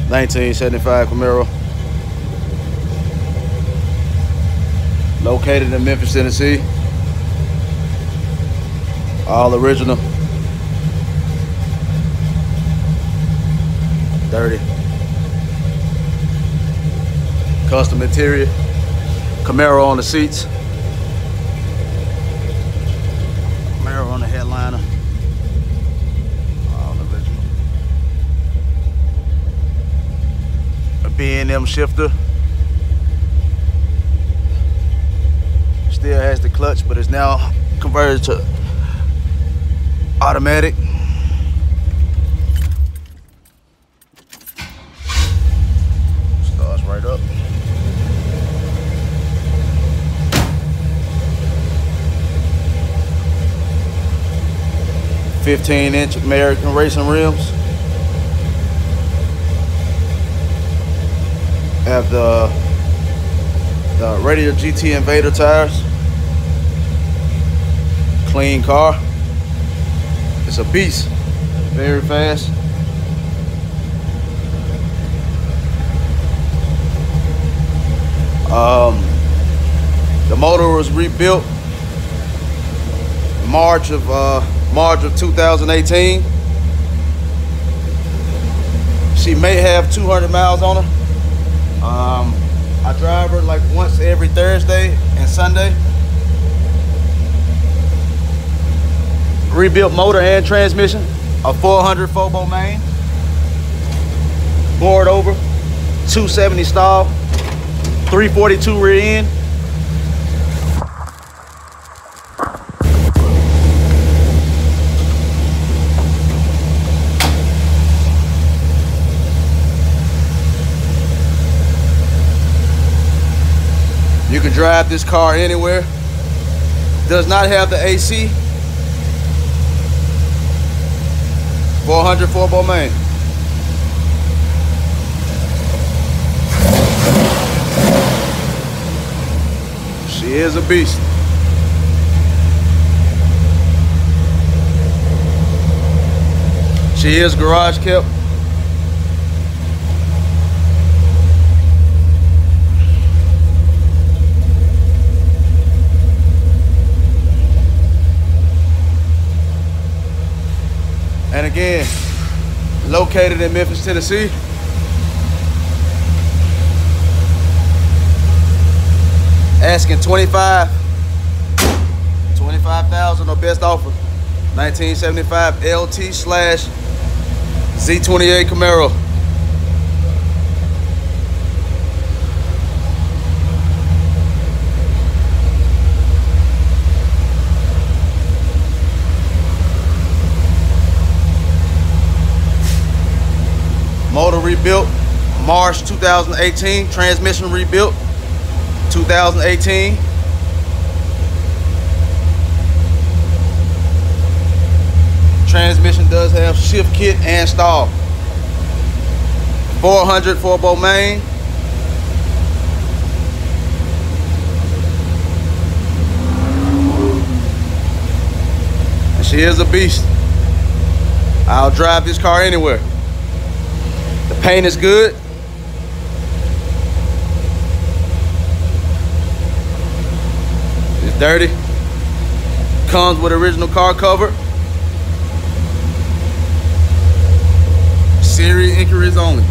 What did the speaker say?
1975 Camaro. Located in Memphis, Tennessee. All original. Dirty. Custom interior. Camaro on the seats. Camaro on the headliner. All original. A B&M shifter. Still has the clutch, but it's now converted to automatic. Starts right up. "15-inch American racing rims. Have the Radiator GT Invader tires. Clean car. It's a beast. Very fast. The motor was rebuilt March of 2018. She may have 200 miles on her. I drive her like once every Thursday and Sunday. Rebuilt motor and transmission. A 400 Fobo main. Bored over. 270 stall. 342 rear end. You can drive this car anywhere. Does not have the AC. 400 Fobo main. She is a beast. She is garage kept. And again, located in Memphis, Tennessee. Asking 25,000 or best offer. 1975 LT / Z28 Camaro. Motor rebuilt March 2018. Transmission rebuilt 2018. Transmission does have shift kit and stall. 400 Fobo main. And she is a beast. I'll drive this car anywhere. The paint is good. It's dirty. Comes with original car cover. Series inquiries only.